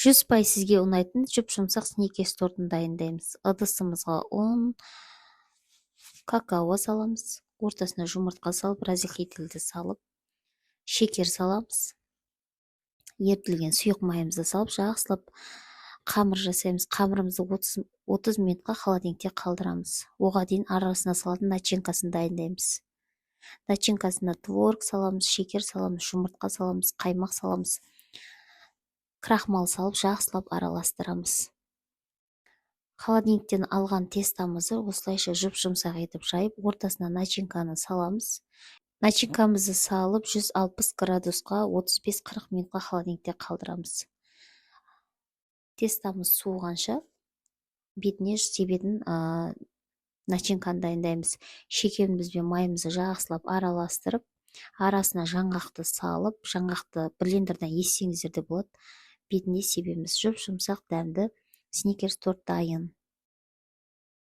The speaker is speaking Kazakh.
100% сізге ұнайтын жұп-жұмсақ сникерс тортын дайындаймыз. Ыдысымызға ұн, какао саламыз, ортасына жұмыртқа салып, разрыхлительді салып, шекер саламыз. Ерітілген сұйық майымызды салып, жақсылап қамыр жасаймыз. Қамырымызды 30 минутқа холодильникте қалдырамыз. Оған дейін арасына салатын начинкасын дайындаймыз. Начинкасына творог саламыз, шекер саламыз, жұмыртқа саламыз, қаймақ саламыз. Крахмал салып, жақсылап араластырамыз. Холодильниктен алған тестамызды осылайша жұп-жұмсақ етіп жайып, ортасына начинканы саламыз. Начинкамызды салып, 160 градусқа 35-40 минутқа холодильникте қалдырамыз. Тестамыз суығанша бетіне себетін начинканы дайындаймыз. Шекеріміз бен майымызды жақсылап араластырып, арасына жаңғақты салып, жаңғақты блендерден ессеңіздер де болады. Бетіне себеміз. Жұп-жұмсақ дәмді сникерс торт дайын.